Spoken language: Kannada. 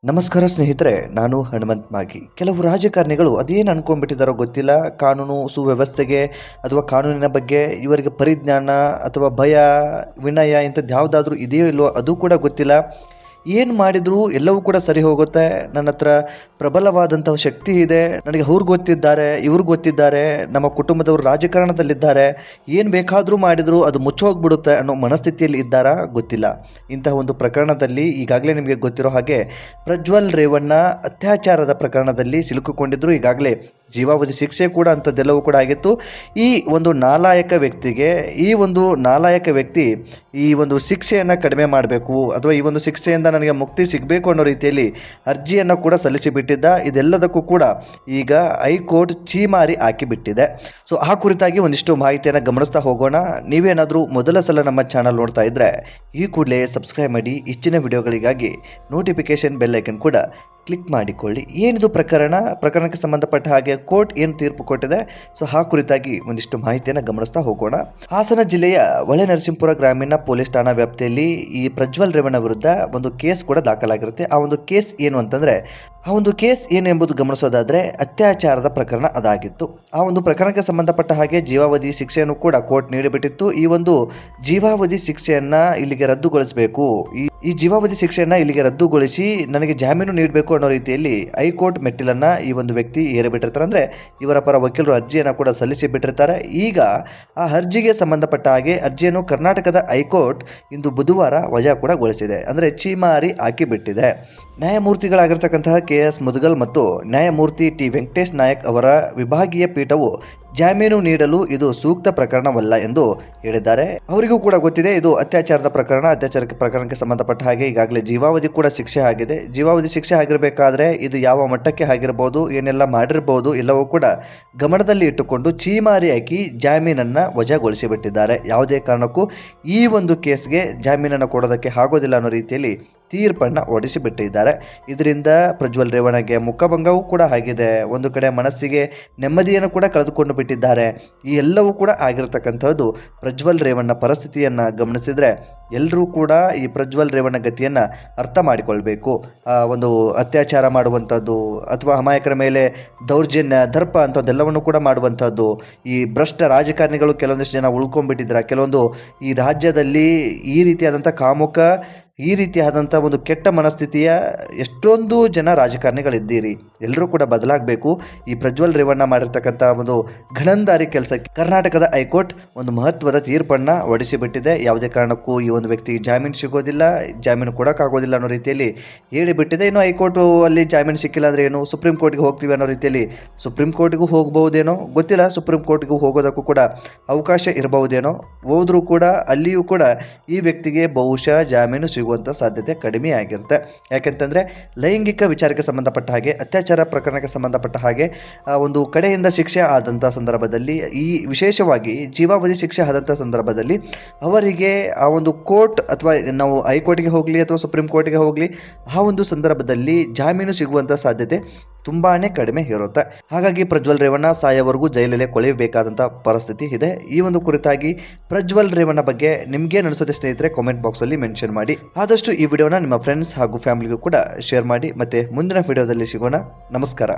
ನಮಸ್ಕಾರ ಸ್ನೇಹಿತರೆ, ನಾನು ಹನುಮಂತ್ ಮಾಗಿ. ಕೆಲವು ರಾಜಕಾರಣಿಗಳು ಅದೇನು ಅನ್ಕೊಂಡ್ಬಿಟ್ಟಿದ್ದಾರೋ ಗೊತ್ತಿಲ್ಲ. ಕಾನೂನು ಸುವ್ಯವಸ್ಥೆಗೆ ಅಥವಾ ಕಾನೂನಿನ ಬಗ್ಗೆ ಇವರಿಗೆ ಪರಿಜ್ಞಾನ ಅಥವಾ ಭಯ, ವಿನಯ ಇಂಥದ್ದು ಯಾವುದಾದ್ರೂ ಇದೆಯೋ ಇಲ್ವೋ ಅದು ಕೂಡ ಗೊತ್ತಿಲ್ಲ. ಏನು ಮಾಡಿದರೂ ಎಲ್ಲವೂ ಕೂಡ ಸರಿ ಹೋಗುತ್ತೆ. ನನ್ನ ಹತ್ರ ಪ್ರಬಲವಾದಂತಹ ಶಕ್ತಿ ಇದೆ, ನನಗೆ ಅವ್ರು ಗೊತ್ತಿದ್ದಾರೆ, ಇವ್ರು ಗೊತ್ತಿದ್ದಾರೆ, ನಮ್ಮ ಕುಟುಂಬದವರು ರಾಜಕಾರಣದಲ್ಲಿದ್ದಾರೆ, ಏನು ಬೇಕಾದರೂ ಮಾಡಿದರೂ ಅದು ಮುಚ್ಚೋಗ್ಬಿಡುತ್ತೆ ಅನ್ನೋ ಮನಸ್ಥಿತಿಯಲ್ಲಿ ಇದ್ದಾರಾ ಗೊತ್ತಿಲ್ಲ. ಇಂತಹ ಒಂದು ಪ್ರಕರಣದಲ್ಲಿ ಈಗಾಗಲೇ ನಿಮಗೆ ಗೊತ್ತಿರೋ ಹಾಗೆ ಪ್ರಜ್ವಲ್ ರೇವಣ್ಣ ಅತ್ಯಾಚಾರದ ಪ್ರಕರಣದಲ್ಲಿ ಸಿಲುಕಿಕೊಂಡಿದ್ರು. ಈಗಾಗಲೇ ಜೀವಾವಧಿ ಶಿಕ್ಷೆ ಕೂಡ ಅಂಥದ್ದೆಲ್ಲವೂ ಕೂಡ ಆಗಿತ್ತು. ಈ ಒಂದು ನಾಲಾಯಕ ವ್ಯಕ್ತಿ ಈ ಒಂದು ಶಿಕ್ಷೆಯನ್ನು ಕಡಿಮೆ ಮಾಡಬೇಕು ಅಥವಾ ಈ ಒಂದು ಶಿಕ್ಷೆಯಿಂದ ನನಗೆ ಮುಕ್ತಿ ಸಿಗಬೇಕು ಅನ್ನೋ ರೀತಿಯಲ್ಲಿ ಅರ್ಜಿಯನ್ನು ಕೂಡ ಸಲ್ಲಿಸಿಬಿಟ್ಟಿದ್ದ. ಇದೆಲ್ಲದಕ್ಕೂ ಕೂಡ ಈಗ ಹೈಕೋರ್ಟ್ ಛೀಮಾರಿ ಹಾಕಿಬಿಟ್ಟಿದೆ. ಸೊ ಆ ಕುರಿತಾಗಿ ಒಂದಿಷ್ಟು ಮಾಹಿತಿಯನ್ನು ಗಮನಿಸ್ತಾ ಹೋಗೋಣ. ನೀವೇನಾದರೂ ಮೊದಲ ಸಲ ನಮ್ಮ ಚಾನಲ್ ನೋಡ್ತಾ ಇದ್ದರೆ ಈ ಕೂಡಲೇ ಸಬ್ಸ್ಕ್ರೈಬ್ ಮಾಡಿ. ಹೆಚ್ಚಿನ ವಿಡಿಯೋಗಳಿಗಾಗಿ ನೋಟಿಫಿಕೇಶನ್ ಬೆಲ್ ಐಕನ್ ಕೂಡ ಕ್ಲಿಕ್ ಮಾಡಿಕೊಳ್ಳಿ. ಏನಿದು ಪ್ರಕರಣಕ್ಕೆ ಸಂಬಂಧಪಟ್ಟ ಹಾಗೆ ಕೋರ್ಟ್ ಏನು ತೀರ್ಪು ಕೊಟ್ಟಿದೆ, ಸೊ ಆ ಕುರಿತಾಗಿ ಒಂದಿಷ್ಟು ಮಾಹಿತಿಯನ್ನು ಗಮನಿಸ್ತಾ ಹೋಗೋಣ. ಹಾಸನ ಜಿಲ್ಲೆಯ ಹೊಳೆನರಸೀಪುರ ಗ್ರಾಮೀಣ ಪೊಲೀಸ್ ಠಾಣಾ ವ್ಯಾಪ್ತಿಯಲ್ಲಿ ಈ ಪ್ರಜ್ವಲ್ ರೇವಣ್ಣ ವಿರುದ್ಧ ಒಂದು ಕೇಸ್ ಕೂಡ ದಾಖಲಾಗಿರುತ್ತೆ. ಆ ಒಂದು ಕೇಸ್ ಏನು ಅಂತಂದರೆ, ಆ ಒಂದು ಕೇಸ್ ಏನು ಎಂಬುದು ಗಮನಿಸೋದಾದರೆ ಅತ್ಯಾಚಾರದ ಪ್ರಕರಣ ಅದಾಗಿತ್ತು. ಆ ಒಂದು ಪ್ರಕರಣಕ್ಕೆ ಸಂಬಂಧಪಟ್ಟ ಹಾಗೆ ಜೀವಾವಧಿ ಶಿಕ್ಷೆಯನ್ನು ಕೂಡ ಕೋರ್ಟ್ ನೀಡಿಬಿಟ್ಟಿತ್ತು. ಈ ಒಂದು ಜೀವಾವಧಿ ಶಿಕ್ಷೆಯನ್ನು ಇಲ್ಲಿಗೆ ರದ್ದುಗೊಳಿಸಬೇಕು, ಈ ಜೀವಾವಧಿ ಶಿಕ್ಷೆಯನ್ನು ಇಲ್ಲಿಗೆ ರದ್ದುಗೊಳಿಸಿ ನನಗೆ ಜಾಮೀನು ನೀಡಬೇಕು ಅನ್ನೋ ರೀತಿಯಲ್ಲಿ ಹೈಕೋರ್ಟ್ ಮೆಟ್ಟಿಲನ್ನು ಈ ಒಂದು ವ್ಯಕ್ತಿ ಏರಿಬಿಟ್ಟಿರ್ತಾರೆ. ಅಂದರೆ ಇವರ ಪರ ವಕೀಲರು ಅರ್ಜಿಯನ್ನು ಕೂಡ ಸಲ್ಲಿಸಿ ಬಿಟ್ಟಿರ್ತಾರೆ. ಈಗ ಆ ಅರ್ಜಿಗೆ ಸಂಬಂಧಪಟ್ಟ ಹಾಗೆ ಅರ್ಜಿಯನ್ನು ಕರ್ನಾಟಕದ ಹೈಕೋರ್ಟ್ ಇಂದು ಬುಧವಾರ ವಜಾ ಕೂಡ ಗೊಳಿಸಿದೆ, ಅಂದರೆ ಛೀಮಾರಿ ಹಾಕಿಬಿಟ್ಟಿದೆ. ನ್ಯಾಯಮೂರ್ತಿಗಳಾಗಿರ್ತಕ್ಕಂತಹ KS ಮುದ್ಗಲ್ ಮತ್ತು ನ್ಯಾಯಮೂರ್ತಿ T ವೆಂಕಟೇಶ್ ನಾಯಕ್ ಅವರ ವಿಭಾಗೀಯ ಪೀಠವು ಜಾಮೀನು ನೀಡಲು ಇದು ಸೂಕ್ತ ಪ್ರಕರಣವಲ್ಲ ಎಂದು ಹೇಳಿದ್ದಾರೆ. ಅವರಿಗೂ ಕೂಡ ಗೊತ್ತಿದೆ ಇದು ಅತ್ಯಾಚಾರದ ಪ್ರಕರಣಕ್ಕೆ ಸಂಬಂಧಪಟ್ಟ ಹಾಗೆ ಈಗಾಗಲೇ ಜೀವಾವಧಿ ಕೂಡ ಶಿಕ್ಷೆ ಆಗಿದೆ. ಜೀವಾವಧಿ ಶಿಕ್ಷೆ ಆಗಿರಬೇಕಾದ್ರೆ ಇದು ಯಾವ ಮಟ್ಟಕ್ಕೆ ಆಗಿರ್ಬೋದು, ಏನೆಲ್ಲ ಮಾಡಿರ್ಬೋದು, ಎಲ್ಲವೂ ಕೂಡ ಗಮನದಲ್ಲಿ ಇಟ್ಟುಕೊಂಡು ಛೀಮಾರಿ ಹಾಕಿ ಜಾಮೀನನ್ನು ವಜಾಗೊಳಿಸಿಬಿಟ್ಟಿದ್ದಾರೆ. ಯಾವುದೇ ಕಾರಣಕ್ಕೂ ಈ ಒಂದು ಕೇಸ್ಗೆ ಜಾಮೀನನ್ನು ಕೊಡೋದಕ್ಕೆ ಆಗೋದಿಲ್ಲ ಅನ್ನೋ ರೀತಿಯಲ್ಲಿ ತೀರ್ಪನ್ನು ಹೊರಡಿಸಿಬಿಟ್ಟಿದ್ದಾರೆ. ಇದರಿಂದ ಪ್ರಜ್ವಲ್ ರೇವಣ್ಣಗೆ ಮುಖಭಂಗವೂ ಕೂಡ ಆಗಿದೆ. ಒಂದು ಕಡೆ ಮನಸ್ಸಿಗೆ ನೆಮ್ಮದಿಯನ್ನು ಕೂಡ ಕಳೆದುಕೊಂಡು ಬಿಟ್ಟಿದ್ದಾರೆ. ಈ ಎಲ್ಲವೂ ಕೂಡ ಆಗಿರತಕ್ಕಂಥದ್ದು ಪ್ರಜ್ವಲ್ ರೇವಣ್ಣ ಪರಿಸ್ಥಿತಿಯನ್ನು ಗಮನಿಸಿದರೆ ಎಲ್ಲರೂ ಕೂಡ ಈ ಪ್ರಜ್ವಲ್ ರೇವಣ್ಣ ಗತಿಯನ್ನು ಅರ್ಥ ಮಾಡಿಕೊಳ್ಬೇಕು. ಒಂದು ಅತ್ಯಾಚಾರ ಮಾಡುವಂಥದ್ದು ಅಥವಾ ಅಮಾಯಕರ ಮೇಲೆ ದೌರ್ಜನ್ಯ, ದರ್ಪ ಅಂಥದ್ದೆಲ್ಲವನ್ನು ಕೂಡ ಮಾಡುವಂಥದ್ದು, ಈ ಭ್ರಷ್ಟ ರಾಜಕಾರಣಿಗಳು ಕೆಲವೊಂದಿಷ್ಟು ಜನ ಉಳ್ಕೊಂಡ್ಬಿಟ್ಟಿದ್ದಾರೆ. ಕೆಲವೊಂದು ಈ ರಾಜ್ಯದಲ್ಲಿ ಈ ರೀತಿಯಾದಂಥ ಕಾಮುಕ, ಈ ರೀತಿಯಾದಂಥ ಒಂದು ಕೆಟ್ಟ ಮನಸ್ಥಿತಿಯ ಎಷ್ಟೊಂದು ಜನ ರಾಜಕಾರಣಿಗಳಿದ್ದೀರಿ. ಎಲ್ಲರೂ ಕೂಡ ಬದಲಾಗಬೇಕು. ಈ ಪ್ರಜ್ವಲ್ ರೇವಣ್ಣ ಮಾಡಿರ್ತಕ್ಕಂಥ ಒಂದು ಘನಂದಾರಿ ಕೆಲಸಕ್ಕೆ ಕರ್ನಾಟಕದ ಹೈಕೋರ್ಟ್ ಒಂದು ಮಹತ್ವದ ತೀರ್ಪನ್ನು ಹೊರಡಿಸಿಬಿಟ್ಟಿದೆ. ಯಾವುದೇ ಕಾರಣಕ್ಕೂ ಈ ಒಂದು ವ್ಯಕ್ತಿಗೆ ಜಾಮೀನು ಸಿಗೋದಿಲ್ಲ, ಜಾಮೀನು ಕೊಡೋಕ್ಕಾಗೋದಿಲ್ಲ ಅನ್ನೋ ರೀತಿಯಲ್ಲಿ ಹೇಳಿಬಿಟ್ಟಿದೆ. ಇನ್ನು ಹೈಕೋರ್ಟು ಅಲ್ಲಿ ಜಾಮೀನು ಸಿಕ್ಕಿಲ್ಲ ಅಂದರೆ ಏನು, ಸುಪ್ರೀಂ ಕೋರ್ಟ್ಗೆ ಹೋಗ್ತೀವಿ ಅನ್ನೋ ರೀತಿಯಲ್ಲಿ ಸುಪ್ರೀಂ ಕೋರ್ಟ್ಗೂ ಹೋಗಬಹುದೇನೋ ಗೊತ್ತಿಲ್ಲ. ಸುಪ್ರೀಂ ಕೋರ್ಟ್ಗೂ ಹೋಗೋದಕ್ಕೂ ಕೂಡ ಅವಕಾಶ ಇರಬಹುದೇನೋ. ಹೋದರೂ ಕೂಡ ಅಲ್ಲಿಯೂ ಕೂಡ ಈ ವ್ಯಕ್ತಿಗೆ ಬಹುಶಃ ಜಾಮೀನು ಸಿಗುವಂಥ ಸಾಧ್ಯತೆ ಕಡಿಮೆ ಆಗಿರುತ್ತೆ. ಯಾಕೆಂತಂದರೆ ಲೈಂಗಿಕ ವಿಚಾರಕ್ಕೆ ಸಂಬಂಧಪಟ್ಟ ಹಾಗೆ, ಅತ್ಯಾಚಾರ ಪ್ರಕರಣಕ್ಕೆ ಸಂಬಂಧಪಟ್ಟ ಹಾಗೆ ಒಂದು ಕಡೆಯಿಂದ ಶಿಕ್ಷೆ ಆದಂಥ ಸಂದರ್ಭದಲ್ಲಿ, ಈ ವಿಶೇಷವಾಗಿ ಜೀವಾವಧಿ ಶಿಕ್ಷೆ ಆದಂಥ ಸಂದರ್ಭದಲ್ಲಿ ಅವರಿಗೆ ಆ ಒಂದು ಕೋರ್ಟ್ ಅಥವಾ ನಾವು ಹೈಕೋರ್ಟ್ಗೆ ಹೋಗಲಿ ಅಥವಾ ಸುಪ್ರೀಂ ಕೋರ್ಟ್ಗೆ ಹೋಗಲಿ, ಆ ಒಂದು ಸಂದರ್ಭದಲ್ಲಿ ಜಾಮೀನು ಸಿಗುವಂಥ ಸಾಧ್ಯತೆ ತುಂಬಾ ಕಡಿಮೆ ಇರುತ್ತೆ. ಹಾಗಾಗಿ ಪ್ರಜ್ವಲ್ ರೇವಣ್ಣ ಸಾಯೋವರೆಗೂ ಜೈಲಲ್ಲೇ ಕೊಳೆಯಬೇಕಾದಂಥ ಪರಿಸ್ಥಿತಿ ಇದೆ. ಈ ಒಂದು ಕುರಿತಾಗಿ ಪ್ರಜ್ವಲ್ ರೇವಣ್ಣ ಬಗ್ಗೆ ನಿಮ್ಗೇನು ಅನಿಸುತ್ತೆ ಸ್ನೇಹಿತರೆ, ಕಾಮೆಂಟ್ ಬಾಕ್ಸಲ್ಲಿ ಮೆನ್ಷನ್ ಮಾಡಿ. ಆದಷ್ಟು ಈ ವಿಡಿಯೋನ ನಿಮ್ಮ ಫ್ರೆಂಡ್ಸ್ ಹಾಗೂ ಫ್ಯಾಮಿಲಿಗೂ ಕೂಡ ಶೇರ್ ಮಾಡಿ. ಮತ್ತೆ ಮುಂದಿನ ವಿಡಿಯೋದಲ್ಲಿ ಸಿಗೋಣ. ನಮಸ್ಕಾರ.